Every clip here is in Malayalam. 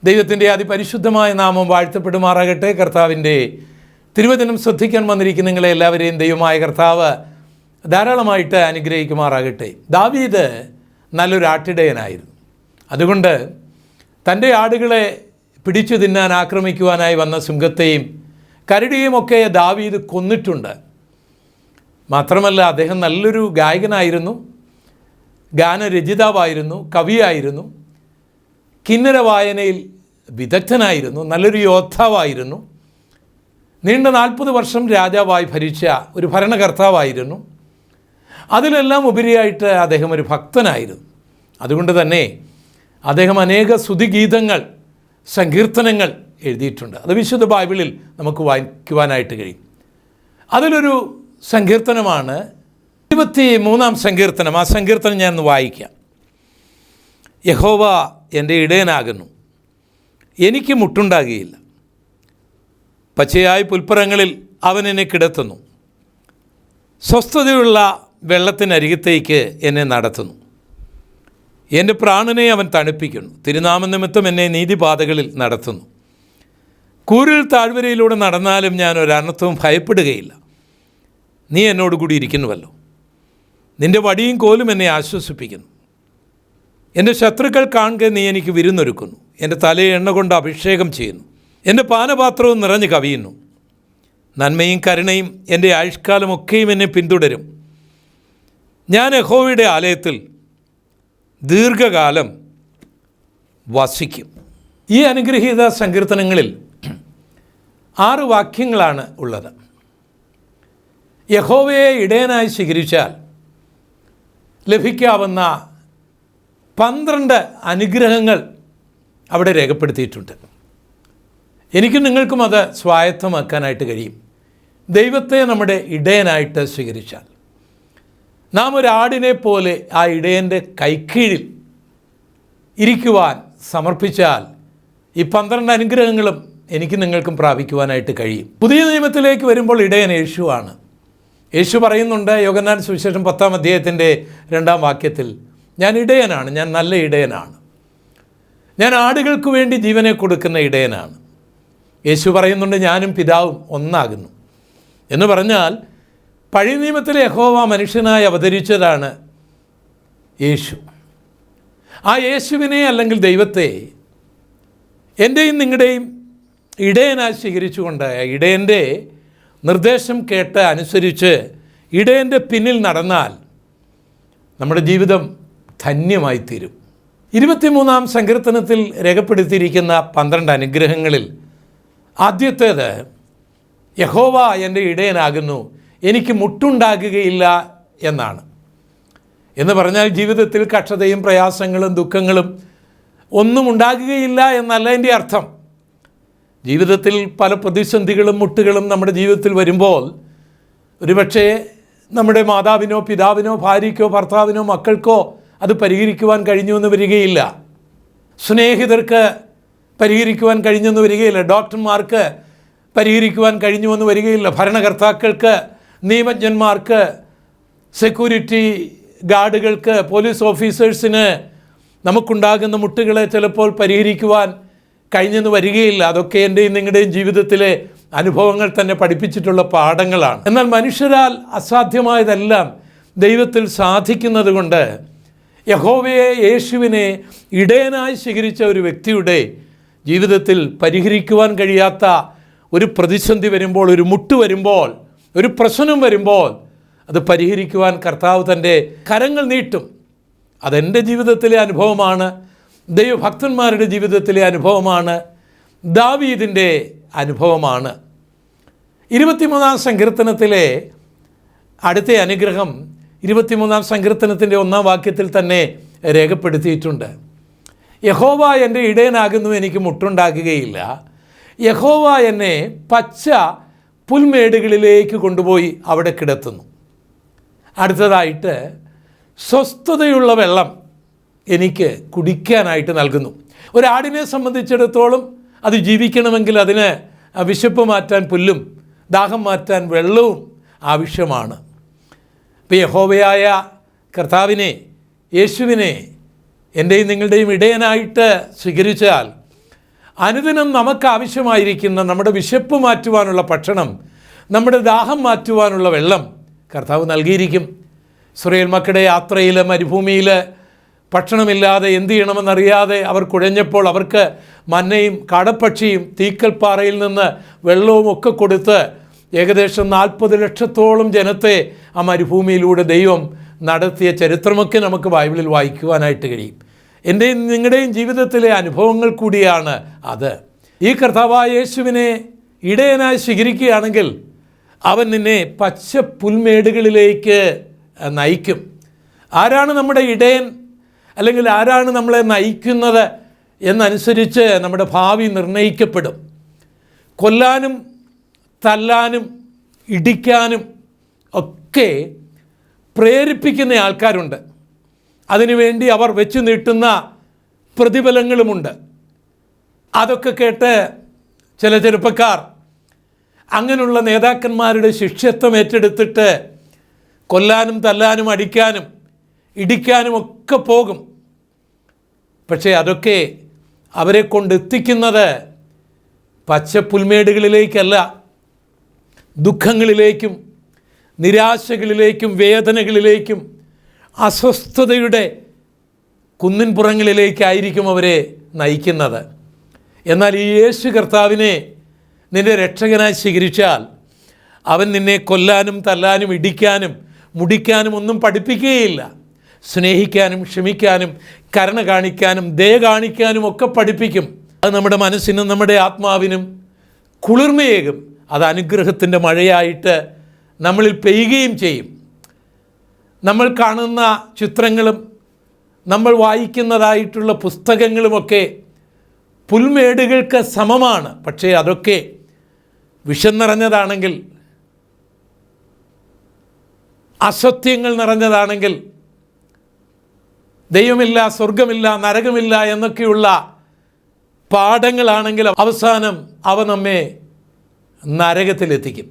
ദൈവത്തിൻ്റെ അതിപരിശുദ്ധമായ നാമം വാഴ്ത്തപ്പെടുമാറാകട്ടെ. കർത്താവിൻ്റെ തിരുവചനം ശ്രദ്ധിക്കാൻ വന്നിരിക്കുന്ന നിങ്ങളെ എല്ലാവരെയും ദൈവമായ കർത്താവ് ധാരാളമായിട്ട് അനുഗ്രഹിക്കുമാറാകട്ടെ. ദാവീദ് നല്ലൊരു ആട്ടിടയനായിരുന്നു. അതുകൊണ്ട് തൻ്റെ ആടുകളെ പിടിച്ചു തിന്നാൻ ആക്രമിക്കുവാനായി വന്ന സിംഹത്തെയും കരടിയെയും ഒക്കെ ദാവീദ് കൊന്നിട്ടുണ്ട്. മാത്രമല്ല, അദ്ദേഹം നല്ലൊരു ഗായകനായിരുന്നു, ഗാനരചയിതാവായിരുന്നു, കവിയായിരുന്നു, കിന്നര വായനയിൽ വിദഗ്ധനായിരുന്നു, നല്ലൊരു യോദ്ധാവായിരുന്നു, നീണ്ട 40 വർഷം രാജാവായി ഭരിച്ച ഒരു ഭരണകർത്താവായിരുന്നു. അതിലെല്ലാം ഉപരിയായിട്ട് അദ്ദേഹം ഒരു ഭക്തനായിരുന്നു. അതുകൊണ്ട് തന്നെ അദ്ദേഹം അനേക സ്തുതിഗീതങ്ങൾ, സങ്കീർത്തനങ്ങൾ എഴുതിയിട്ടുണ്ട്. അത് വിശുദ്ധ ബൈബിളിൽ നമുക്ക് വായിക്കുവാനായിട്ട് കഴിയും. അതിലൊരു സങ്കീർത്തനമാണ് 23-ാം സങ്കീർത്തനം. ആ സങ്കീർത്തനം ഞാൻ ഒന്ന് വായിക്കാം. യഹോവ എൻ്റെ ഇടയനാകുന്നു, എനിക്ക് മുട്ടുണ്ടാകുകയില്ല. പച്ചയായ പുൽപ്പുറങ്ങളിൽ അവൻ എന്നെ കിടത്തുന്നു, സ്വസ്ഥതയുള്ള വെള്ളത്തിനരികത്തേക്ക് എന്നെ നടത്തുന്നു. എൻ്റെ പ്രാണനെ അവൻ തണുപ്പിക്കുന്നു, തിരുനാമനിമിത്തം എന്നെ നീതിപാതകളിൽ നടത്തുന്നു. കൂരിൽ താഴ്വരയിലൂടെ നടന്നാലും ഞാൻ ഒരനർത്ഥവും ഭയപ്പെടുകയില്ല. നീ എന്നോടുകൂടി ഇരിക്കുന്നുവല്ലോ, നിൻ്റെ വടിയും കോലും എന്നെ ആശ്വസിപ്പിക്കുന്നു. എൻ്റെ ശത്രുക്കൾ കാണുക നീ എനിക്ക് വിരുന്നൊരുക്കുന്നു. എൻ്റെ തലയെ എണ്ണ കൊണ്ട് അഭിഷേകം ചെയ്യുന്നു, എൻ്റെ പാനപാത്രവും നിറഞ്ഞു കവിയുന്നു. നന്മയും കരുണയും എൻ്റെ ആയുഷ്കാലമൊക്കെയും എന്നെ പിന്തുടരും. ഞാൻ യഹോവയുടെ ആലയത്തിൽ ദീർഘകാലം വസിക്കും. ഈ അനുഗ്രഹീത സങ്കീർത്തനങ്ങളിൽ 6 വാക്യങ്ങളാണ് ഉള്ളത്. യഹോവയെ ഇടയനായി സ്വീകരിച്ചാൽ ലഭിക്കാവുന്ന 12 അനുഗ്രഹങ്ങൾ അവിടെ രേഖപ്പെടുത്തിയിട്ടുണ്ട്. എനിക്കും നിങ്ങൾക്കും അത് സ്വായത്തമാക്കാനായിട്ട് കഴിയും. ദൈവത്തെ നമ്മുടെ ഇടയനായിട്ട് സ്വീകരിച്ചാൽ, നാം ഒരാടിനെ പോലെ ആ ഇടയൻ്റെ കൈക്കീഴിൽ ഇരിക്കുവാൻ സമർപ്പിച്ചാൽ ഈ 12 അനുഗ്രഹങ്ങളും എനിക്കും നിങ്ങൾക്കും പ്രാപിക്കുവാനായിട്ട് കഴിയും. പുതിയ നിയമത്തിലേക്ക് വരുമ്പോൾ ഇടയൻ യേശുവാണ്. യേശു പറയുന്നുണ്ട്, യോഹന്നാൻ സുവിശേഷം 10-ാം അധ്യായത്തിൻ്റെ 2-ാം വാക്യത്തിൽ, ഞാൻ ഇടയനാണ്, ഞാൻ നല്ല ഇടയനാണ്, ഞാൻ ആടുകൾക്ക് വേണ്ടി ജീവനെ കൊടുക്കുന്ന ഇടയനാണ്. യേശു പറയുന്നുണ്ട്, ഞാനും പിതാവും ഒന്നാകുന്നു എന്ന് പറഞ്ഞാൽ പഴയ നിയമത്തിലെ യഹോവ മനുഷ്യനായി അവതരിച്ചതാണ് യേശു. ആ യേശുവിനെ അല്ലെങ്കിൽ ദൈവത്തെ എൻ്റെയും നിങ്ങളുടെയും ഇടയനായി സ്വീകരിച്ചുകൊണ്ട് ഇടയൻ്റെ നിർദ്ദേശം കേട്ട് അനുസരിച്ച് ഇടയൻ്റെ പിന്നിൽ നടന്നാൽ നമ്മുടെ ജീവിതം ധന്യമായിത്തീരും. 23-ാം സങ്കീർത്തനത്തിൽ രേഖപ്പെടുത്തിയിരിക്കുന്ന 12 അനുഗ്രഹങ്ങളിൽ ആദ്യത്തേത്, യഹോവ എൻ്റെ ഇടയനാകുന്നു, എനിക്ക് മുട്ടുണ്ടാകുകയില്ല എന്നാണ്. എന്ന് പറഞ്ഞാൽ ജീവിതത്തിൽ കഷ്ടതയും പ്രയാസങ്ങളും ദുഃഖങ്ങളും ഒന്നും ഉണ്ടാകുകയില്ല എന്നല്ല എൻ്റെ അർത്ഥം. ജീവിതത്തിൽ പല പ്രതിസന്ധികളും മുട്ടുകളും നമ്മുടെ ജീവിതത്തിൽ വരുമ്പോൾ ഒരുപക്ഷേ നമ്മുടെ മാതാവിനോ പിതാവിനോ ഭാര്യയ്ക്കോ ഭർത്താവിനോ മക്കൾക്കോ അത് പരിഹരിക്കുവാൻ കഴിഞ്ഞുവെന്ന് വരികയില്ല. സ്നേഹിതർക്ക് പരിഹരിക്കുവാൻ കഴിഞ്ഞെന്ന് വരികയില്ല. ഡോക്ടർമാർക്ക് പരിഹരിക്കുവാൻ കഴിഞ്ഞുവെന്ന് വരികയില്ല. ഭരണകർത്താക്കൾക്ക്, നിയമജ്ഞന്മാർക്ക്, സെക്യൂരിറ്റി ഗാർഡുകൾക്ക്, പോലീസ് ഓഫീസേഴ്സിന് നമുക്കുണ്ടാകുന്ന മുട്ടുകളെ ചിലപ്പോൾ പരിഹരിക്കുവാൻ കഴിഞ്ഞെന്ന് വരികയില്ല. അതൊക്കെ എൻ്റെയും നിങ്ങളുടെയും ജീവിതത്തിലെ അനുഭവങ്ങൾ തന്നെ പഠിപ്പിച്ചിട്ടുള്ള പാഠങ്ങളാണ്. എന്നാൽ മനുഷ്യരാൽ അസാധ്യമായതെല്ലാം ദൈവത്തിൽ സാധിക്കുന്നത് കൊണ്ട് യഹോവയെ, യേശുവിനെ ഇടയനായി സ്വീകരിച്ച ഒരു വ്യക്തിയുടെ ജീവിതത്തിൽ പരിഹരിക്കുവാൻ കഴിയാത്ത ഒരു പ്രതിസന്ധി വരുമ്പോൾ, ഒരു മുട്ട് വരുമ്പോൾ, ഒരു പ്രശ്നം വരുമ്പോൾ അത് പരിഹരിക്കുവാൻ കർത്താവ് തൻ്റെ കരങ്ങൾ നീട്ടും. അതെൻ്റെ ജീവിതത്തിലെ അനുഭവമാണ്, ദൈവഭക്തന്മാരുടെ ജീവിതത്തിലെ അനുഭവമാണ്, ദാവീദിൻ്റെ അനുഭവമാണ്. 23-ാം സങ്കീർത്തനത്തിലെ അടുത്ത അനുഗ്രഹം 23-ാം സങ്കീർത്തനത്തിൻ്റെ 1-ാം വാക്യത്തിൽ തന്നെ രേഖപ്പെടുത്തിയിട്ടുണ്ട്. യഹോവ എൻ്റെ ഇടയനാകുന്നു, എനിക്ക് മുട്ടുണ്ടാകുകയില്ല. യഹോവ എന്നെ പച്ച പുൽമേടുകളിലേക്ക് കൊണ്ടുപോയി അവിടെ കിടത്തുന്നു. അടുത്തതായിട്ട്, സ്വസ്ഥതയുള്ള വെള്ളം എനിക്ക് കുടിക്കാനായിട്ട് നൽകുന്നു. ഒരാടിനെ സംബന്ധിച്ചിടത്തോളം അത് ജീവിക്കണമെങ്കിൽ അതിന് വിശപ്പ് മാറ്റാൻ പുല്ലും ദാഹം മാറ്റാൻ വെള്ളവും ആവശ്യമാണ്. ഇപ്പോൾ യഹോവയായ കർത്താവിനെ, യേശുവിനെ എൻ്റെയും നിങ്ങളുടെയും ഇടയനായിട്ട് സ്വീകരിച്ചാൽ അനുദിനം നമുക്ക് ആവശ്യമായിരിക്കുന്ന നമ്മുടെ വിശപ്പ് മാറ്റുവാനുള്ള ഭക്ഷണം, നമ്മുടെ ദാഹം മാറ്റുവാനുള്ള വെള്ളം കർത്താവ് നൽകിയിരിക്കും. ഇസ്രായേൽ മക്കളുടെ യാത്രയിൽ മരുഭൂമിയിൽ ഭക്ഷണമില്ലാതെ എന്തു ചെയ്യണമെന്നറിയാതെ അവർ കുഴഞ്ഞപ്പോൾ അവർക്ക് മന്നയും കാടപ്പക്ഷിയും തീക്കൽപ്പാറയിൽ നിന്ന് വെള്ളവും ഒക്കെ കൊടുത്ത് ഏകദേശം 40 ലക്ഷത്തോളം ജനത്തെ ആ മരുഭൂമിയിലൂടെ ദൈവം നടത്തിയ ചരിത്രമൊക്കെ നമുക്ക് ബൈബിളിൽ വായിക്കുവാനായിട്ട് കഴിയും. എൻ്റെയും നിങ്ങളുടെയും ജീവിതത്തിലെ അനുഭവങ്ങൾ കൂടിയാണ് അത്. ഈ കർത്താവായ യേശുവിനെ ഇടയനായി സ്വീകരിക്കുകയാണെങ്കിൽ അവൻ നിന്നെ പച്ച പുൽമേടുകളിലേക്ക് നയിക്കും. ആരാണ് നമ്മുടെ ഇടയൻ, അല്ലെങ്കിൽ ആരാണ് നമ്മളെ നയിക്കുന്നത് എന്നനുസരിച്ച് നമ്മുടെ ഭാവി നിർണ്ണയിക്കപ്പെടും. കൊല്ലാനും തല്ലാനും ഇടിക്കാനും ഒക്കെ പ്രേരിപ്പിക്കുന്ന ആൾക്കാരുണ്ട്. അതിനുവേണ്ടി അവർ വെച്ച് നീട്ടുന്ന പ്രതിഫലങ്ങളുമുണ്ട്. അതൊക്കെ കേട്ട് ചില ചെറുപ്പക്കാർ അങ്ങനെയുള്ള നേതാക്കന്മാരുടെ ശിഷ്യത്വം ഏറ്റെടുത്തിട്ട് കൊല്ലാനും തല്ലാനും അടിക്കാനും ഇടിക്കാനും ഒക്കെ പോകും. പക്ഷേ അതൊക്കെ അവരെ കൊണ്ടെത്തിക്കുന്നത് പച്ച പുൽമേടുകളിലേക്കല്ല, ദുഃഖങ്ങളിലേക്കും നിരാശകളിലേക്കും വേദനകളിലേക്കും അസ്വസ്ഥതയുടെ കുന്നിൻപുറങ്ങളിലേക്കായിരിക്കും അവരെ നയിക്കുന്നത്. എന്നാൽ ഈ യേശു കർത്താവിനെ നിൻ്റെ രക്ഷകനായി സ്വീകരിച്ചാൽ അവൻ നിന്നെ കൊല്ലാനും തല്ലാനും ഇടിക്കാനും മുടിക്കാനും ഒന്നും പഠിപ്പിക്കുകയില്ല. സ്നേഹിക്കാനും ക്ഷമിക്കാനും കരുണ കാണിക്കാനും ദയ കാണിക്കാനും ഒക്കെ പഠിപ്പിക്കും. അത് നമ്മുടെ മനസ്സിനും നമ്മുടെ ആത്മാവിനും കുളിർമയേകും. അത് അനുഗ്രഹത്തിൻ്റെ മഴയായിട്ട് നമ്മളിൽ പെയ്യുകയും ചെയ്യും. നമ്മൾ കാണുന്ന ചിത്രങ്ങളും നമ്മൾ വായിക്കുന്നതായിട്ടുള്ള പുസ്തകങ്ങളുമൊക്കെ പുൽമേടുകൾക്ക് സമമാണ്. പക്ഷേ അതൊക്കെ വിഷം നിറഞ്ഞതാണെങ്കിൽ, അസത്യങ്ങൾ നിറഞ്ഞതാണെങ്കിൽ, ദൈവമില്ല, സ്വർഗമില്ല, നരകമില്ല എന്നൊക്കെയുള്ള പാഠങ്ങളാണെങ്കിൽ അവസാനം അവ നമ്മെ നരകത്തിലെത്തിക്കും.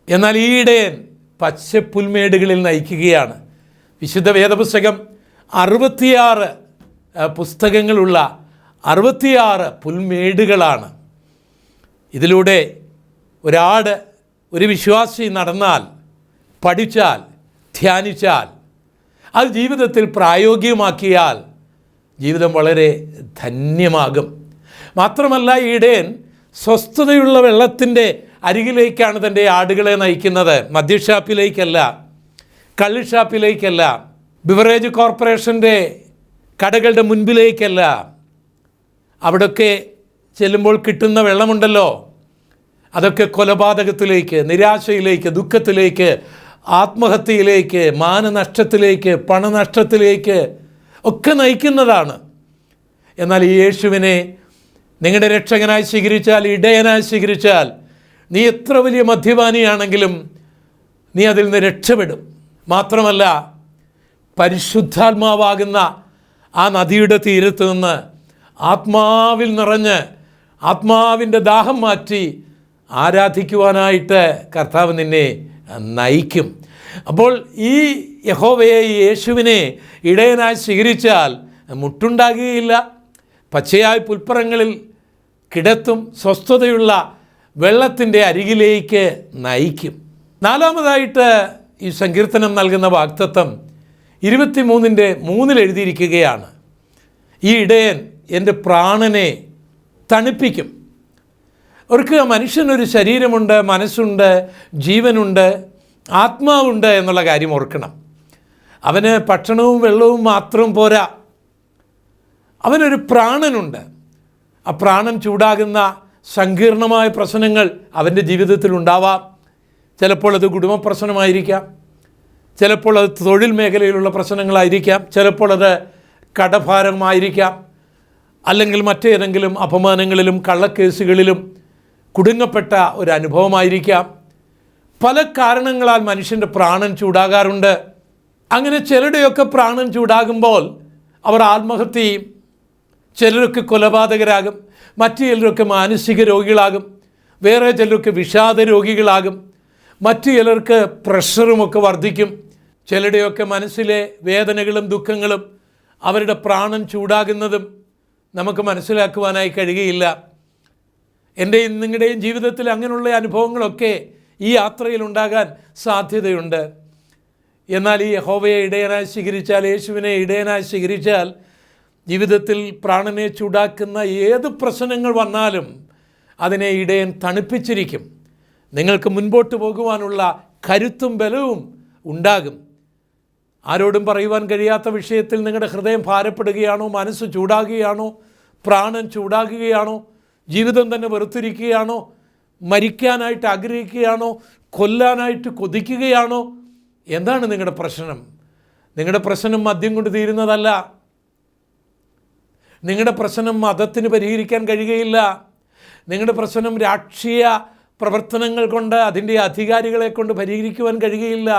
എന്നാൽ ഈ ഇടയൻ പച്ച പുൽമേടുകളിൽ നയിക്കുകയാണ്. വിശുദ്ധ വേദപുസ്തകം 66 പുസ്തകങ്ങളുള്ള 66 പുൽമേടുകളാണ്. ഇതിലൂടെ ഒരു വിശ്വാസി നടന്നാൽ, പഠിച്ചാൽ, ധ്യാനിച്ചാൽ, അത് ജീവിതത്തിൽ പ്രായോഗികമാക്കിയാൽ ജീവിതം വളരെ ധന്യമാകും. മാത്രമല്ല, ഈ ഇടയൻ സ്വസ്ഥതയുള്ള വെള്ളത്തിൻ്റെ അരികിലേക്കാണ് തൻ്റെ ആടുകളെ നയിക്കുന്നത്. മദ്യഷാപ്പിലേക്കല്ല, കള്ളുഷാപ്പിലേക്കല്ല, ബിവറേജ് കോർപ്പറേഷൻ്റെ കടകളുടെ മുൻപിലേക്കല്ല. അവിടെയൊക്കെ ചെല്ലുമ്പോൾ കിട്ടുന്ന വെള്ളമുണ്ടല്ലോ, അതൊക്കെ കൊലപാതകത്തിലേക്ക്, നിരാശയിലേക്ക്, ദുഃഖത്തിലേക്ക്, ആത്മഹത്യയിലേക്ക്, മാനനഷ്ടത്തിലേക്ക്, പണനഷ്ടത്തിലേക്ക് ഒക്കെ നയിക്കുന്നതാണ്. എന്നാൽ ഈ യേശുവിനെ നിങ്ങളുടെ രക്ഷകനായി സ്വീകരിച്ചാൽ, ഇടയനായി സ്വീകരിച്ചാൽ, നീ എത്ര വലിയ മദ്യപാനിയാണെങ്കിലും നീ അതിൽ നിന്ന് രക്ഷപ്പെടും. മാത്രമല്ല, പരിശുദ്ധാത്മാവാകുന്ന ആ നദിയുടെ തീരത്ത് നിന്ന് ആത്മാവിൽ നിറഞ്ഞ് ആത്മാവിൻ്റെ ദാഹം മാറ്റി ആരാധിക്കുവാനായിട്ട് കർത്താവ് നിന്നെ നയിക്കും. അപ്പോൾ ഈ യഹോവയെ, ഈ യേശുവിനെ ഇടയനായി സ്വീകരിച്ചാൽ മുട്ടുണ്ടാകുകയില്ല. പച്ചയായ പുൽപ്പുറങ്ങളിൽ കിടത്തും, സ്വസ്ഥതയുള്ള വെള്ളത്തിൻ്റെ അരികിലേക്ക് നയിക്കും. നാലാമതായിട്ട് ഈ സങ്കീർത്തനം നൽകുന്ന വാഗ്ദത്തം 23:3 എഴുതിയിരിക്കുകയാണ്. ഈ ഇടയൻ എൻ്റെ പ്രാണനെ തണുപ്പിക്കും. അവർക്ക് മനുഷ്യനൊരു ശരീരമുണ്ട്, മനസ്സുണ്ട്, ജീവനുണ്ട്, ആത്മാവുണ്ട് എന്നുള്ള കാര്യം ഓർക്കണം. അവന് ഭക്ഷണവും വെള്ളവും മാത്രം പോരാ, അവനൊരു പ്രാണനുണ്ട്. ആ പ്രാണൻ ചൂടാകുന്ന സങ്കീർണമായ പ്രശ്നങ്ങൾ അവൻ്റെ ജീവിതത്തിൽ ഉണ്ടാവാം. ചിലപ്പോൾ അത് കുടുംബ പ്രശ്നമായിരിക്കാം, ചിലപ്പോൾ അത് തൊഴിൽ മേഖലയിലുള്ള പ്രശ്നങ്ങളായിരിക്കാം, ചിലപ്പോൾ അത് കടഭാരമായിരിക്കാം, അല്ലെങ്കിൽ മറ്റേതെങ്കിലും അപമാനങ്ങളിലും കള്ളക്കേസുകളിലും കുടുങ്ങപ്പെട്ട ഒരു അനുഭവമായിരിക്കാം. പല കാരണങ്ങളാൽ മനുഷ്യൻ്റെ പ്രാണൻ ചൂടാകാറുണ്ട്. അങ്ങനെ ചിലരുടെയൊക്കെ പ്രാണൻ ചൂടാകുമ്പോൾ അവർ ആത്മഹത്യ ചെയ്യും. ചിലരൊക്കെ കൊലപാതകരാകും, മറ്റു ചിലരൊക്കെ മാനസിക രോഗികളാകും, വേറെ ചിലരൊക്കെ വിഷാദ രോഗികളാകും, മറ്റു ചിലർക്ക് പ്രഷറുമൊക്കെ വർദ്ധിക്കും. ചിലരുടെയൊക്കെ മനസ്സിലെ വേദനകളും ദുഃഖങ്ങളും അവരുടെ പ്രാണൻ ചൂടാകുന്നതും നമുക്ക് മനസ്സിലാക്കുവാനായി കഴിയുകയില്ല. എൻ്റെയും നിങ്ങളുടെയും ജീവിതത്തിൽ അങ്ങനെയുള്ള അനുഭവങ്ങളൊക്കെ ഈ യാത്രയിൽ ഉണ്ടാകാൻ സാധ്യതയുണ്ട്. എന്നാൽ ഈ യഹോവയെ ഇടയനായി സ്വീകരിച്ചാൽ, യേശുവിനെ ഇടയനായി സ്വീകരിച്ചാൽ, ജീവിതത്തിൽ പ്രാണനെ ചൂടാക്കുന്ന ഏത് പ്രശ്നങ്ങൾ വന്നാലും അതിനെ ഇടയൻ തണുപ്പിച്ചിരിക്കും. നിങ്ങൾക്ക് മുൻപോട്ട് പോകുവാനുള്ള കരുത്തും ബലവും ഉണ്ടാകും. ആരോടും പറയുവാൻ കഴിയാത്ത വിഷയത്തിൽ നിങ്ങളുടെ ഹൃദയം ഭാരപ്പെടുകയാണോ, മനസ്സ് ചൂടാകുകയാണോ, പ്രാണൻ ചൂടാകുകയാണോ, ജീവിതം തന്നെ വെറുത്തിരിക്കുകയാണോ, മരിക്കാനായിട്ട് ആഗ്രഹിക്കുകയാണോ, കൊല്ലാനായിട്ട് കൊതിക്കുകയാണോ, എന്താണ് നിങ്ങളുടെ പ്രശ്നം? നിങ്ങളുടെ പ്രശ്നം മദ്യം കൊണ്ട് തീരുന്നതല്ല. നിങ്ങളുടെ പ്രശ്നം മതത്തിന് പരിഹരിക്കാൻ കഴിയുകയില്ല. നിങ്ങളുടെ പ്രശ്നം രാഷ്ട്രീയ പ്രവർത്തനങ്ങൾ കൊണ്ട്, അതിൻ്റെ അധികാരികളെ കൊണ്ട് പരിഹരിക്കുവാൻ കഴിയുകയില്ല.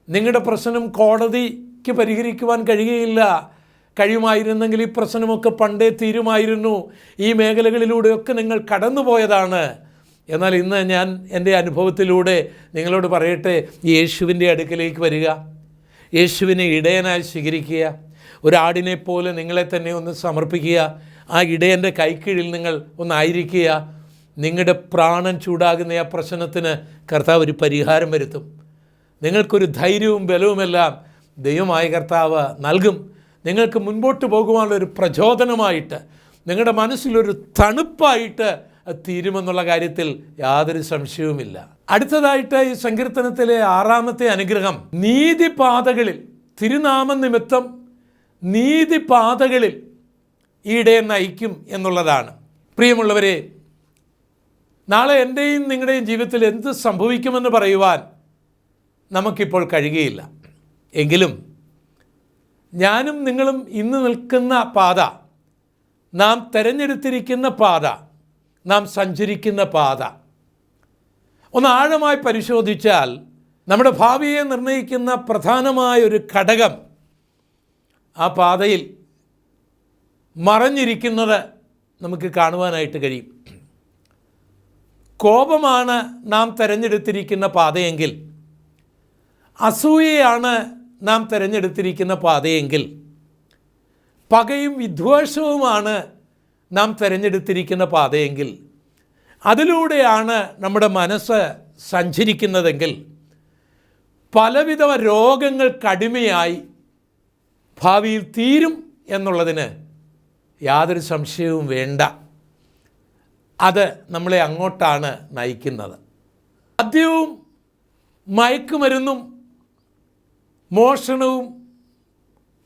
നിങ്ങളുടെ പ്രശ്നം കോടതിക്ക് പരിഹരിക്കുവാൻ കഴിയുകയില്ല. കഴിയുമായിരുന്നെങ്കിൽ ഈ പ്രശ്നമൊക്കെ പണ്ടേ തീരുമായിരുന്നു. ഈ മേഖലകളിലൂടെയൊക്കെ നിങ്ങൾ കടന്നുപോയതാണ്. എന്നാൽ ഇന്ന് ഞാൻ എൻ്റെ അനുഭവത്തിലൂടെ നിങ്ങളോട് പറയട്ടെ, യേശുവിൻ്റെ അടുക്കലേക്ക് വരിക, യേശുവിനെ ഇടയനായി സ്വീകരിക്കുക, ഒരാടിനെ പോലെ നിങ്ങളെ തന്നെ ഒന്ന് സമർപ്പിക്കുക, ആ ഇടയൻ്റെ കൈക്കീഴിൽ നിങ്ങൾ ഒന്നായിരിക്കുക. നിങ്ങളുടെ പ്രാണൻ ചൂടാകുന്ന ആ പ്രശ്നത്തിന് കർത്താവ് ഒരു പരിഹാരം വരുത്തും. നിങ്ങൾക്കൊരു ധൈര്യവും ബലവുമെല്ലാം ദൈവമായ കർത്താവ് നൽകും. നിങ്ങൾക്ക് മുൻപോട്ട് പോകുവാനുള്ളൊരു പ്രചോദനമായിട്ട്, നിങ്ങളുടെ മനസ്സിലൊരു തണുപ്പായിട്ട് തീരുമെന്നുള്ള കാര്യത്തിൽ യാതൊരു സംശയവുമില്ല. അടുത്തതായിട്ട് ഈ സങ്കീർത്തനത്തിലെ 6-ാമത്തെ അനുഗ്രഹം, നീതിപാതകളിൽ, തിരുനാമനിമിത്തം നീതിപാതകളിൽ ഈടെ നയിക്കും എന്നുള്ളതാണ്. പ്രിയമുള്ളവരെ, നാളെ എൻ്റെയും നിങ്ങളുടെയും ജീവിതത്തിൽ എന്ത് സംഭവിക്കുമെന്ന് പറയുവാൻ നമുക്കിപ്പോൾ കഴിയുകയില്ല. എങ്കിലും ഞാനും നിങ്ങളും ഇന്ന് നിൽക്കുന്ന പാത, നാം തിരഞ്ഞെടുത്തിരിക്കുന്ന പാത, നാം സഞ്ചരിക്കുന്ന പാത ഒന്ന് ആഴമായി പരിശോധിച്ചാൽ നമ്മുടെ ഭാവിയെ നിർണ്ണയിക്കുന്ന പ്രധാനമായൊരു ഘടകം ആ പാതയിൽ മറഞ്ഞിരിക്കുന്നത് നമുക്ക് കാണുവാനായിട്ട് കഴിയും. കോപമാണ് നാം തിരഞ്ഞെടുത്തിരിക്കുന്ന പാതയെങ്കിൽ, അസൂയയാണ് നാം തിരഞ്ഞെടുത്തിരിക്കുന്ന പാതയെങ്കിൽ, പകയും വിദ്വേഷവുമാണ് നാം തിരഞ്ഞെടുത്തിരിക്കുന്ന പാതയെങ്കിൽ, അതിലൂടെയാണ് നമ്മുടെ മനസ്സ് സഞ്ചരിക്കുന്നതെങ്കിൽ, പലവിധ രോഗങ്ങൾക്കടിമയായി ഭാവിയിൽ തീരും എന്നുള്ളതിന് യാതൊരു സംശയവും വേണ്ട. അത് നമ്മളെ അങ്ങോട്ടാണ് നയിക്കുന്നത്. മദ്യവും മയക്കുമരുന്നും മോഷണവും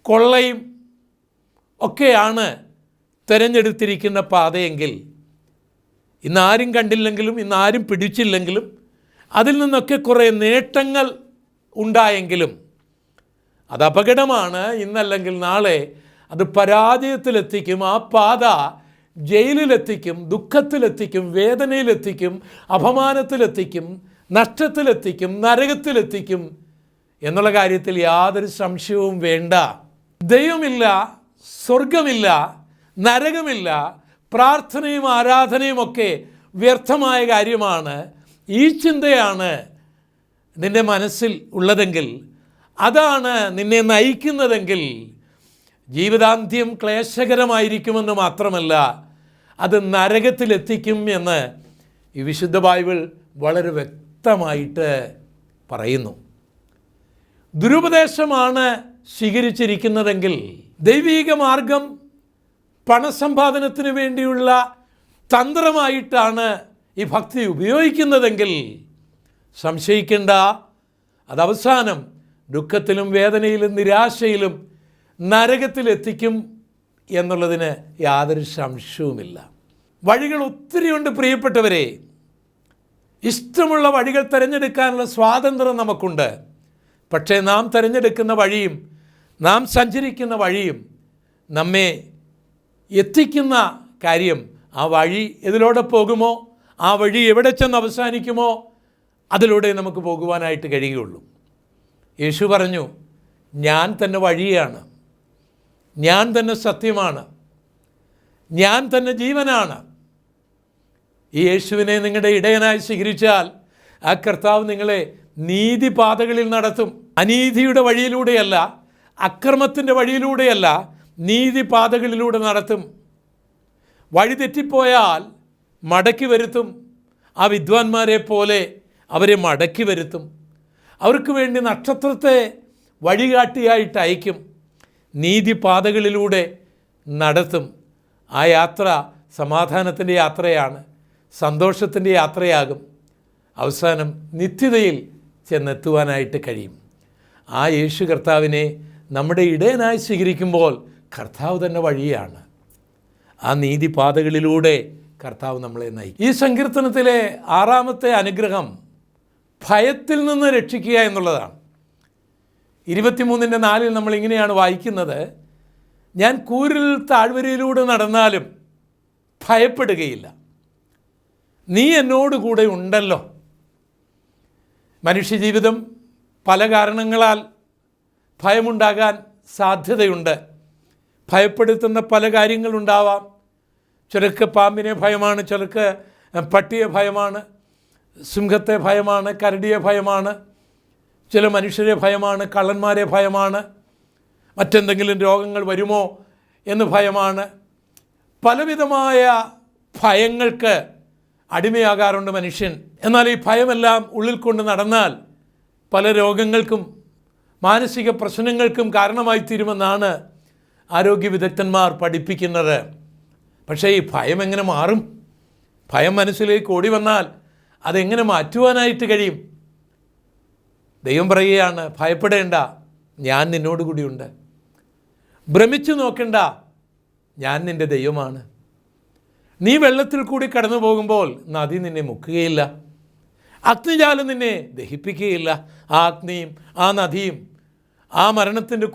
കൊള്ളയും ഒക്കെയാണ് തിരഞ്ഞെടുത്തിരിക്കുന്ന പാതയെങ്കിൽ, ഇന്നാരും കണ്ടില്ലെങ്കിലും ഇന്നാരും പിടിച്ചില്ലെങ്കിലും അതിൽ നിന്നൊക്കെ കുറേ നേട്ടങ്ങൾ ഉണ്ടായെങ്കിലും അത് അപകടമാണ്. ഇന്നല്ലെങ്കിൽ നാളെ അത് പരാജയത്തിലെത്തിക്കും. ആ പാത ജയിലിലെത്തിക്കും, ദുഃഖത്തിലെത്തിക്കും, വേദനയിലെത്തിക്കും, അപമാനത്തിലെത്തിക്കും, നഷ്ടത്തിലെത്തിക്കും, നരകത്തിലെത്തിക്കും എന്നുള്ള കാര്യത്തിൽ യാതൊരു സംശയവും വേണ്ട. ദൈവമില്ല, സ്വർഗമില്ല, നരകമില്ല, പ്രാർത്ഥനയും ആരാധനയുമൊക്കെ വ്യർത്ഥമായ കാര്യമാണ്. ഈ ചിന്തയാണ് നിൻ്റെ മനസ്സിൽ ഉള്ളതെങ്കിൽ, അതാണ് നിന്നെ നയിക്കുന്നതെങ്കിൽ, ജീവിതാന്ത്യം ക്ലേശകരമായിരിക്കുമെന്ന് മാത്രമല്ല അത് നരകത്തിലെത്തിക്കും എന്ന് ഈ വിശുദ്ധ ബൈബിൾ വളരെ വ്യക്തമായിട്ട് പറയുന്നു. ദുരുപദേശമാണ് സ്വീകരിച്ചിരിക്കുന്നതെങ്കിൽ, ദൈവീക മാർഗം പണസമ്പാദനത്തിന് വേണ്ടിയുള്ള തന്ത്രമായിട്ടാണ് ഈ ഭക്തി ഉപയോഗിക്കുന്നതെങ്കിൽ സംശയിക്കേണ്ട, അതവസാനം ദുഃഖത്തിലും വേദനയിലും നിരാശയിലും നരകത്തിലെത്തിക്കും എന്നുള്ളതിന് യാതൊരു സംശയവുമില്ല. വഴികൾ ഒത്തിരിയുണ്ട് പ്രിയപ്പെട്ടവരെ. ഇഷ്ടമുള്ള വഴികൾ തിരഞ്ഞെടുക്കാനുള്ള സ്വാതന്ത്ര്യം നമുക്കുണ്ട്. പക്ഷേ നാം തിരഞ്ഞെടുക്കുന്ന വഴിയും നാം സഞ്ചരിക്കുന്ന വഴിയും നമ്മെ എത്തിക്കുന്ന കാര്യം, ആ വഴി എതിലൂടെ പോകുമോ, ആ വഴി എവിടെ ചെന്ന് അവസാനിക്കുമോ, അതിലൂടെ നമുക്ക് പോകുവാനായിട്ട് കഴിയുകയുള്ളൂ. യേശു പറഞ്ഞു, ഞാൻ തന്നെ വഴിയാണ്, ഞാൻ തന്നെ സത്യമാണ്, ഞാൻ തന്നെ ജീവനാണ്. ഈ യേശുവിനെ നിങ്ങളുടെ ഇടയനായി സ്വീകരിച്ചാൽ ആ കർത്താവ് നിങ്ങളെ നീതിപാതകളിൽ നടത്തും. അനീതിയുടെ വഴിയിലൂടെയല്ല, അക്രമത്തിൻ്റെ വഴിയിലൂടെയല്ല, നീതിപാതകളിലൂടെ നടത്തും. വഴി തെറ്റിപ്പോയാൽ മടക്കി വരുത്തും. ആ വിദ്വാൻമാരെ പോലെ അവരെ മടക്കി വരുത്തും. അവർക്ക് വേണ്ടി നക്ഷത്രത്തെ വഴികാട്ടിയായിട്ട് അയക്കും. നീതിപാതകളിലൂടെ നടത്തും. ആ യാത്ര സമാധാനത്തിൻ്റെ യാത്രയാണ്, സന്തോഷത്തിൻ്റെ യാത്രയാകും. അവസാനം നിത്യതയിൽ ചെന്നെത്തുവാനായിട്ട് കഴിയും. ആ യേശു കർത്താവിനെ നമ്മുടെ ഇടയനായി സ്വീകരിക്കുമ്പോൾ കർത്താവ് തന്നെ വഴിയാണ്. ആ നീതിപാതകളിലൂടെ കർത്താവ് നമ്മളെ നയിക്കും. ഈ സങ്കീർത്തനത്തിലെ 6ാമത്തെ അനുഗ്രഹം ഭയത്തിൽ നിന്ന് രക്ഷിക്കുക എന്നുള്ളതാണ്. 23:4 നമ്മൾ ഇങ്ങനെയാണ് വായിക്കുന്നത്: ഞാൻ കൂരിൽ താഴ്വരയിലൂടെ നടന്നാലും ഭയപ്പെടുകയില്ല, നീ എന്നോടുകൂടെ ഉണ്ടല്ലോ. മനുഷ്യജീവിതം പല കാരണങ്ങളാൽ ഭയമുണ്ടാകാൻ സാധ്യതയുണ്ട്. ഭയപ്പെടുത്തുന്ന പല കാര്യങ്ങളുണ്ടാവാം. ചിലർക്ക് പാമ്പിനെ ഭയമാണ്, ചിലർക്ക് പട്ടിയെ ഭയമാണ്, സിംഹത്തെ ഭയമാണ്, കരടിയെ ഭയമാണ്, ചില മനുഷ്യരെ ഭയമാണ്, കള്ളന്മാരെ ഭയമാണ്, മറ്റെന്തെങ്കിലും രോഗങ്ങൾ വരുമോ എന്ന് ഭയമാണ്. പലവിധമായ ഭയങ്ങൾക്ക് അടിമയാകാറുണ്ട് മനുഷ്യൻ. എന്നാൽ ഈ ഭയമെല്ലാം ഉള്ളിൽ കൊണ്ട് നടന്നാൽ പല രോഗങ്ങൾക്കും മാനസിക പ്രശ്നങ്ങൾക്കും കാരണമായി തീരുമെന്നാണ് ആരോഗ്യ വിദഗ്ധന്മാർ പഠിപ്പിക്കുന്നത്. പക്ഷേ ഈ ഭയം എങ്ങനെ മാറും? ഭയം മനസ്സിലേക്ക് ഓടി വന്നാൽ അതെങ്ങനെ മാറ്റുവാനായിട്ട് കഴിയും? ദൈവം പറയുകയാണ്, ഭയപ്പെടേണ്ട, ഞാൻ നിന്നോട് കൂടിയുണ്ട്. ഭ്രമിച്ചു നോക്കണ്ട, ഞാൻ നിൻ്റെ ദൈവമാണ്. നീ വെള്ളത്തിൽ കൂടി കടന്നു പോകുമ്പോൾ നദി നിന്നെ മുക്കുകയില്ല, അഗ്നിജാലം നിന്നെ ദഹിപ്പിക്കുകയില്ല. ആ അഗ്നിയും ആ നദിയും ആ മരണത്തിൻ്റെ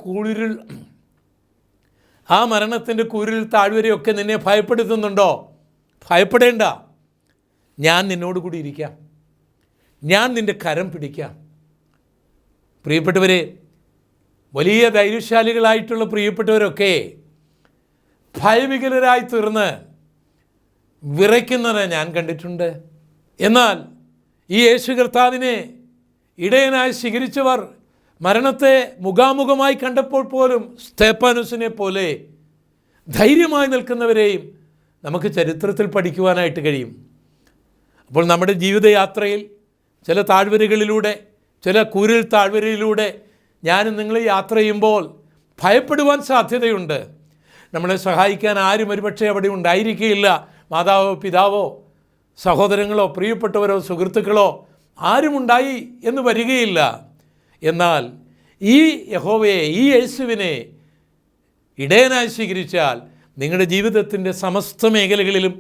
കൂരിൽ താഴ്വരയൊക്കെ നിന്നെ ഭയപ്പെടുത്തുന്നുണ്ടോ? ഭയപ്പെടേണ്ട, ഞാൻ നിന്നോട് കൂടി ഇരിക്കാം, ഞാൻ നിൻ്റെ കരം പിടിക്കാം. പ്രിയപ്പെട്ടവരെ, വലിയ ധൈര്യശാലികളായിട്ടുള്ള പ്രിയപ്പെട്ടവരൊക്കെ ഭയവികലരായി തീർന്ന് വിറയ്ക്കുന്നത് ഞാൻ കണ്ടിട്ടുണ്ട്. എന്നാൽ ഈ യേശു കർത്താവിനെ ഇടയനായി സ്വീകരിച്ചവർ മരണത്തെ മുഖാമുഖമായി കണ്ടപ്പോൾ പോലും സ്തേഫാനോസിനെ പോലെ ധൈര്യമായി നിൽക്കുന്നവരെയും നമുക്ക് ചരിത്രത്തിൽ പഠിക്കുവാനായിട്ട് കഴിയും. അപ്പോൾ നമ്മുടെ ജീവിതയാത്രയിൽ ചില താഴ്വരകളിലൂടെ, ചില കൂരിൽ താഴ്വരയിലൂടെ ഞാനും നിങ്ങൾ യാത്ര ചെയ്യുമ്പോൾ ഭയപ്പെടുവാൻ സാധ്യതയുണ്ട്. നമ്മളെ സഹായിക്കാൻ ആരും ഒരുപക്ഷെ അവിടെ ഉണ്ടായിരിക്കുകയില്ല. മാതാവോ പിതാവോ സഹോദരങ്ങളോ പ്രിയപ്പെട്ടവരോ സുഹൃത്തുക്കളോ ആരുമുണ്ടായി എന്ന് വരികയില്ല. എന്നാൽ ഈ യഹോവയെ, ഈ യേശുവിനെ ഇടയനായി സ്വീകരിച്ചാൽ നിങ്ങളുടെ ജീവിതത്തിൻ്റെ സമസ്ത മേഖലകളിലും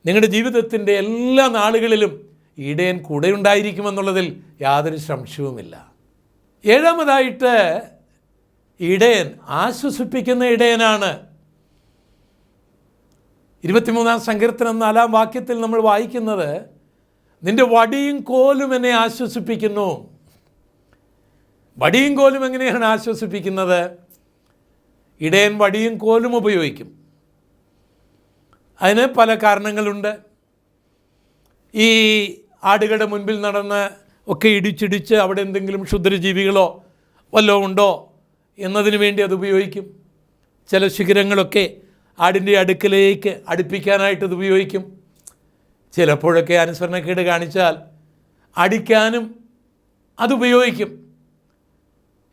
നിങ്ങളുടെ ജീവിതത്തിൻ്റെ എല്ലാ നാളുകളിലും ഇടയൻ കൂടെ ഉണ്ടായിരിക്കുമെന്നുള്ളതിൽ യാതൊരു സംശയവുമില്ല. 7ാമതായിട്ട് ഇടയൻ ആശ്വസിപ്പിക്കുന്ന ഇടയനാണ്. 23-ാം സങ്കീർത്തനം 4-ാം വാക്യത്തിൽ നമ്മൾ വായിക്കുന്നത്, നിൻ്റെ വടിയും കോലും എന്നെ ആശ്വസിപ്പിക്കുന്നു. വടിയും കോലും എങ്ങനെയാണ് ആശ്വസിപ്പിക്കുന്നത്? ഇടയൻ വടിയും കോലും ഉപയോഗിക്കും. അതിന് പല കാരണങ്ങളുണ്ട്. ഈ ആടുകളുടെ മുൻപിൽ നടന്ന് ഒക്കെ ഇടിച്ചിടിച്ച് അവിടെ എന്തെങ്കിലും ക്ഷുദ്രജീവികളോ വല്ലതും ഉണ്ടോ എന്നതിന് വേണ്ടി അത് ഉപയോഗിക്കും. ചില ശിഖരങ്ങളൊക്കെ ആടിൻ്റെ അടുക്കലേക്ക് അടുപ്പിക്കാനായിട്ട് ഇത് ഉപയോഗിക്കും. ചിലപ്പോഴൊക്കെ അനുസരണക്കേട് കാണിച്ചാൽ അടിക്കാനും അതുപയോഗിക്കും.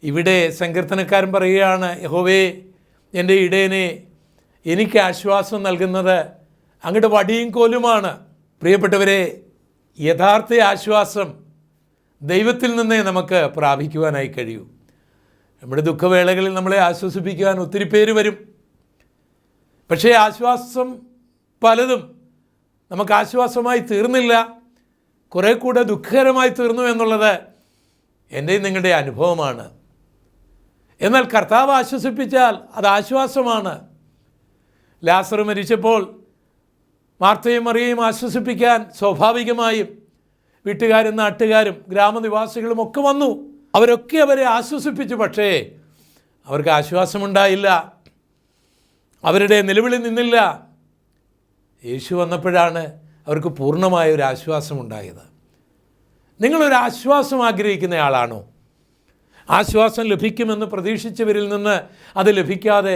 ഇവിടെ സങ്കീർത്തനക്കാരൻ പറയുകയാണ്, യഹോവേ എൻ്റെ ഇടയനെ, എനിക്ക് ആശ്വാസം നൽകുന്നത് അങ്ങയുടെ വടിയും കോലുമാണ്. പ്രിയപ്പെട്ടവരെ, യഥാർത്ഥ ആശ്വാസം ദൈവത്തിൽ നിന്നേ നമുക്ക് പ്രാപിക്കുവാനായി കഴിയൂ. നമ്മുടെ ദുഃഖവേളകളിൽ നമ്മളെ ആശ്വസിപ്പിക്കുവാൻ ഒത്തിരി പേര് വരും. പക്ഷേ ആശ്വാസം പലതും നമുക്ക് ആശ്വാസമായി തീർന്നില്ല, കുറേ കൂടെ ദുഃഖകരമായി തീർന്നു എന്നുള്ളത് എൻ്റെയും നിങ്ങളുടെ അനുഭവമാണ്. എന്നാൽ കർത്താവ് ആശ്വസിപ്പിച്ചാൽ അത് ആശ്വാസമാണ്. ലാസർ മരിച്ചപ്പോൾ മാർത്തയും മറിയയും ആശ്വസിപ്പിക്കാൻ സ്വാഭാവികമായും വീട്ടുകാരും നാട്ടുകാരും ഗ്രാമനിവാസികളും ഒക്കെ വന്നു. അവരൊക്കെ അവരെ ആശ്വസിപ്പിച്ചു. പക്ഷേ അവർക്ക് ആശ്വാസമുണ്ടായില്ല, അവരുടെ നിലവിളി നിന്നില്ല. യേശു വന്നപ്പോഴാണ് അവർക്ക് പൂർണ്ണമായ ഒരു ആശ്വാസമുണ്ടായത്. നിങ്ങളൊരു ആശ്വാസം ആഗ്രഹിക്കുന്നയാളാണോ? ആശ്വാസം ലഭിക്കുമെന്ന് പ്രതീക്ഷിച്ചവരിൽ നിന്ന് അത് ലഭിക്കാതെ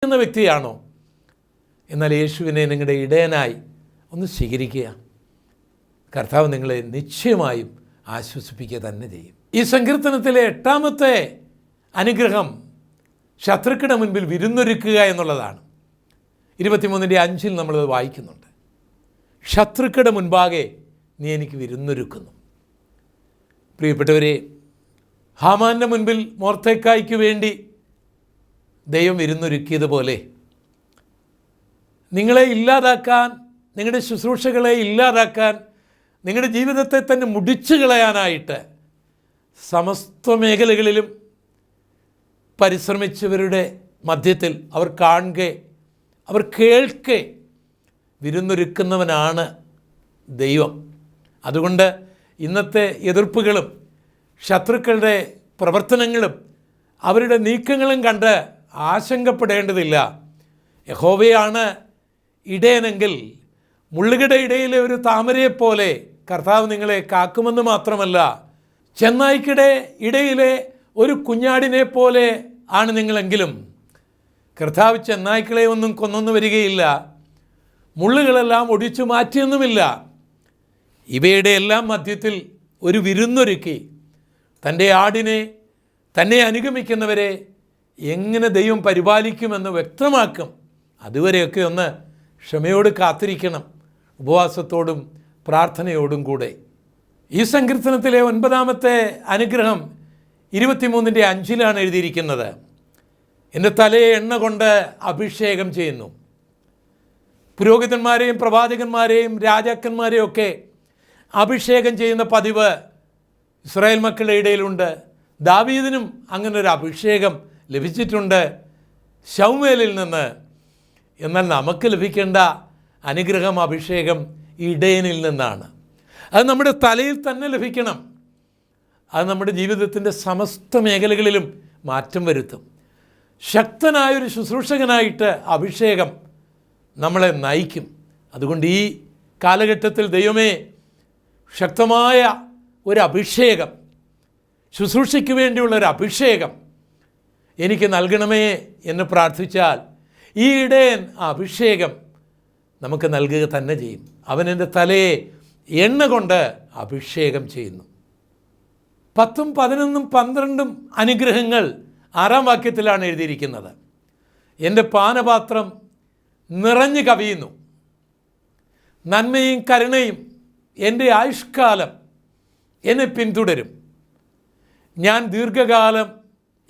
എന്ന വ്യക്തിയാണോ? എന്നാൽ യേശുവിനെ നിങ്ങളുടെ ഇടയനായി ഒന്ന് സ്വീകരിക്കുക. കർത്താവ് നിങ്ങളെ നിശ്ചയമായും ആശ്വസിപ്പിക്കുക തന്നെ ചെയ്യും. ഈ സങ്കീർത്തനത്തിലെ 8ാമത്തെ അനുഗ്രഹം ശത്രുക്കളുടെ മുൻപിൽ വിരുന്നൊരുക്കുക എന്നുള്ളതാണ്. 23:5 നമ്മളത് വായിക്കുന്നുണ്ട്. ശത്രുക്കളുടെ മുൻപാകെ നീ എനിക്ക് വിരുന്നൊരുക്കുന്നു. പ്രിയപ്പെട്ടവരെ, ഹാമാൻ്റെ മുൻപിൽ മൊർദെഖായിക്ക് വേണ്ടി ദൈവം വിരുന്നൊരുക്കിയതുപോലെ നിങ്ങളെ ഇല്ലാതാക്കാൻ, നിങ്ങളുടെ ശുശ്രൂഷകളെ ഇല്ലാതാക്കാൻ, നിങ്ങളുടെ ജീവിതത്തെ തന്നെ മുടിച്ചു കളയാനായിട്ട് സമസ്ത മേഖലകളിലും പരിശ്രമിച്ചവരുടെ മധ്യത്തിൽ അവർ കാണുക, അവർ കേൾക്കെ വിരുന്നൊരുക്കുന്നവനാണ് ദൈവം. അതുകൊണ്ട് ഇന്നത്തെ എതിർപ്പുകളും ശത്രുക്കളുടെ പ്രവർത്തനങ്ങളും അവരുടെ നീക്കങ്ങളും കണ്ട് ആശങ്കപ്പെടേണ്ടതില്ല. യഹോവയാണ് ഇടയനെങ്കിൽ മുള്ളുകളുടെ ഇടയിലെ ഒരു താമരയെപ്പോലെ കർത്താവ് നിങ്ങളെ കാക്കുമെന്ന് മാത്രമല്ല, ചെന്നായ്ക്കിടെ ഇടയിലെ ഒരു കുഞ്ഞാടിനെ പോലെ ആണ് നിങ്ങളെങ്കിലും കർത്താവ് ചെന്നായ്ക്കളെ ഒന്നും കൊന്നൊന്നു വരികയില്ല, മുള്ളുകളെല്ലാം ഒടിച്ചു മാറ്റിയൊന്നുമില്ല. ഇവയുടെ എല്ലാം മധ്യത്തിൽ ഒരു വിരുന്നൊരുക്കി തൻ്റെ ആടിനെ, തന്നെ അനുഗമിക്കുന്നവരെ എങ്ങനെ ദൈവം പരിപാലിക്കുമെന്ന് വ്യക്തമാക്കും. അതുവരെയൊക്കെ ഒന്ന് ക്ഷമയോട് കാത്തിരിക്കണം, ഉപവാസത്തോടും പ്രാർത്ഥനയോടും കൂടെ. ഈ സങ്കീർത്തനത്തിലെ 9ാമത്തെ അനുഗ്രഹം 23:5 എഴുതിയിരിക്കുന്നത്. എൻ്റെ തലയെ എണ്ണ കൊണ്ട് അഭിഷേകം ചെയ്യുന്നു. പുരോഹിതന്മാരെയും പ്രവാചകന്മാരെയും രാജാക്കന്മാരെയും ഒക്കെ അഭിഷേകം ചെയ്യുന്ന പതിവ് ഇസ്രായേൽ മക്കളുടെ ഇടയിലുണ്ട്. ദാവീദിനും അങ്ങനെ ഒരു അഭിഷേകം ലഭിച്ചിട്ടുണ്ട് ശമൂവേലിൽ നിന്ന്. എന്നാൽ നമുക്ക് ലഭിക്കേണ്ട അനുഗ്രഹം, അഭിഷേകം ഇടയനിൽ നിന്നാണ്. അത് നമ്മുടെ തലയിൽ തന്നെ ലഭിക്കണം. അത് നമ്മുടെ ജീവിതത്തിൻ്റെ സമസ്ത മേഖലകളിലും മാറ്റം വരുത്തും. ശക്തനായൊരു ശുശ്രൂഷകനായിട്ട് അഭിഷേകം നമ്മളെ നയിക്കും. അതുകൊണ്ട് ഈ കാലഘട്ടത്തിൽ ദൈവമേ, ശക്തമായ ഒരു അഭിഷേകം, ശുശ്രൂഷയ്ക്ക് വേണ്ടിയുള്ളൊരു അഭിഷേകം എനിക്ക് നൽകണമേ എന്ന് പ്രാർത്ഥിച്ചാൽ ഈ ഇടയൻ ആ അഭിഷേകം നമുക്ക് നൽകുക തന്നെ ചെയ്യും. അവൻ എൻ്റെ തലയെ എണ്ണ കൊണ്ട് അഭിഷേകം ചെയ്യുന്നു. 10, 11, 12 അനുഗ്രഹങ്ങൾ 6-ാം വാക്യത്തിലാണ് എഴുതിയിരിക്കുന്നത്. എൻ്റെ പാനപാത്രം നിറഞ്ഞു കവിയുന്നു. നന്മയും കരുണയും എൻ്റെ ആയുഷ്കാലം എന്നെ പിന്തുടരും. ഞാൻ ദീർഘകാലം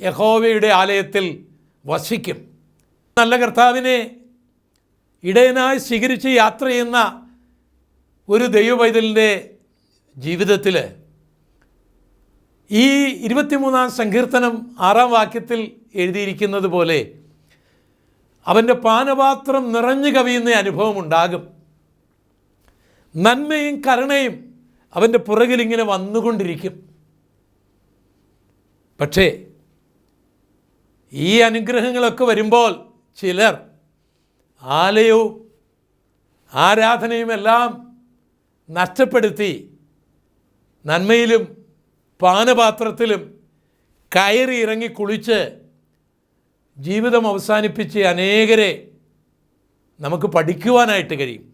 യഹോവയുടെ ആലയത്തിൽ വസിക്കും. നല്ല കർത്താവിനെ ഇടയനായി സ്വീകരിച്ച് യാത്ര ചെയ്യുന്ന ഒരു ദൈവപൈതലിൻ്റെ ജീവിതത്തിൽ ഈ 23-ാം സങ്കീർത്തനം 6-ാം വാക്യത്തിൽ എഴുതിയിരിക്കുന്നത് പോലെ അവൻ്റെ പാനപാത്രം നിറഞ്ഞു കവിയുന്ന അനുഭവം ഉണ്ടാകും. നന്മയും കരുണയും അവൻ്റെ പുറകിൽ ഇങ്ങനെ വന്നുകൊണ്ടിരിക്കും. പക്ഷേ ഈ അനുഗ്രഹങ്ങളൊക്കെ വരുമ്പോൾ ചിലർ ആലയവും ആരാധനയും എല്ലാം നഷ്ടപ്പെടുത്തി നന്മയിലും പാനപാത്രത്തിലും കയറി ഇറങ്ങി കുളിച്ച് ജീവിതം അവസാനിപ്പിച്ച് അനേകരെ നമുക്ക് പഠിക്കുവാനായിട്ട് കഴിയും.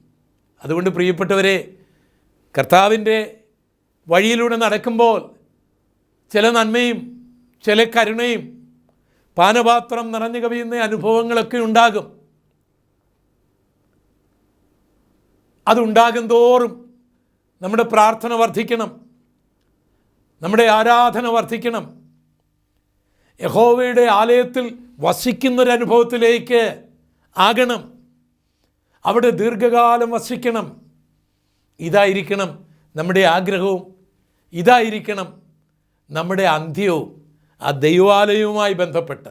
അതുകൊണ്ട് പ്രിയപ്പെട്ടവരെ, കർത്താവിൻ്റെ വഴിയിലൂടെ നടക്കുമ്പോൾ ചില നന്മയും ചില കരുണയും പാനപാത്രം നിറഞ്ഞു കവിയുന്ന അനുഭവങ്ങളൊക്കെ ഉണ്ടാകും. അതുണ്ടാകും തോറും നമ്മുടെ പ്രാർത്ഥന വർദ്ധിക്കണം, നമ്മുടെ ആരാധന വർദ്ധിക്കണം. യഹോവയുടെ ആലയത്തിൽ വസിക്കുന്നൊരനുഭവത്തിലേക്ക് ആകണം. അവിടെ ദീർഘകാലം വസിക്കണം. ഇതായിരിക്കണം നമ്മുടെ ആഗ്രഹവും, ഇതായിരിക്കണം നമ്മുടെ അന്ത്യവും. ആ ദൈവാലയവുമായി ബന്ധപ്പെട്ട്,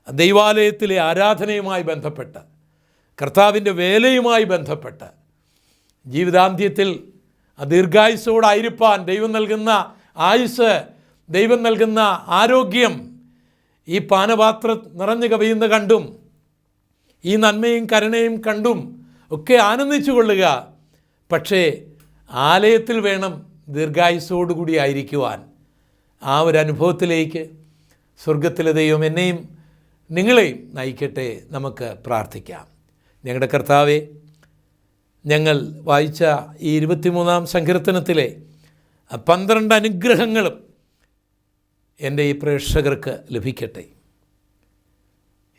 ആ ദൈവാലയത്തിലെ ആരാധനയുമായി ബന്ധപ്പെട്ട്, കർത്താവിൻ്റെ വേലയുമായി ബന്ധപ്പെട്ട് ജീവിതാന്ത്യത്തിൽ ആ ദീർഘായുസ്സോടായിരിക്കാൻ ദൈവം നൽകുന്ന ആയുസ്, ദൈവം നൽകുന്ന ആരോഗ്യം ഈ പാനപാത്രം നിറഞ്ഞു കവിയുന്ന കണ്ടും ഈ നന്മയും കരുണയും കണ്ടും ഒക്കെ ആനന്ദിച്ചു കൊള്ളുക. പക്ഷേ ആലയത്തിൽ വേണം ദീർഘായുസ്സോടുകൂടി ആയിരിക്കുവാൻ. ആ ഒരു അനുഭവത്തിലേക്ക് സ്വർഗത്തിലെ ദൈവം എന്നെയും നിങ്ങളെയും നയിക്കട്ടെ. നമുക്ക് പ്രാർത്ഥിക്കാം. ഞങ്ങളുടെ കർത്താവേ, ഞങ്ങൾ വായിച്ച ഈ 23-ാം സങ്കീർത്തനത്തിലെ 12 അനുഗ്രഹങ്ങളും എൻ്റെ ഈ പ്രേക്ഷകർക്ക് ലഭിക്കട്ടെ.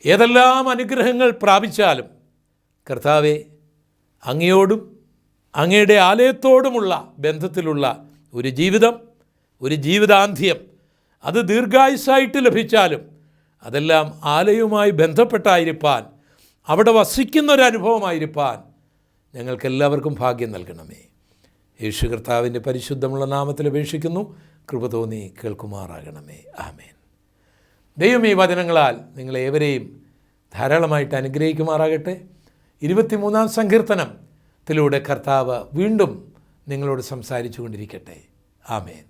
ഏതെല്ലാം അനുഗ്രഹങ്ങൾ പ്രാപിച്ചാലും കർത്താവെ, അങ്ങയോടും അങ്ങയുടെ ആലയത്തോടുമുള്ള ബന്ധത്തിലുള്ള ഒരു ജീവിതം, ഒരു ജീവിതാന്ത്യം, അത് ദീർഘായുസ്സായിട്ട് ലഭിച്ചാലും അതെല്ലാം ആലയവുമായി ബന്ധപ്പെട്ടായിരിക്കാൻ, അവിടെ വസിക്കുന്നൊരനുഭവമായിരിക്കാൻ ഞങ്ങൾക്കെല്ലാവർക്കും ഭാഗ്യം നൽകണമേ. യേശു കർത്താവിൻ്റെ പരിശുദ്ധമുള്ള നാമത്തിൽ അപേക്ഷിക്കുന്നു. കൃപ തോന്നി കേൾക്കുമാറാകണമേ. ആമേൻ. ദൈവം ഈ വചനങ്ങളാൽ നിങ്ങളേവരെയും ധാരാളമായിട്ട് അനുഗ്രഹിക്കുമാറാകട്ടെ. 23-ാം സങ്കീർത്തനത്തിലൂടെ കർത്താവ് വീണ്ടും നിങ്ങളോട് സംസാരിച്ചു കൊണ്ടിരിക്കട്ടെ. ആമേൻ.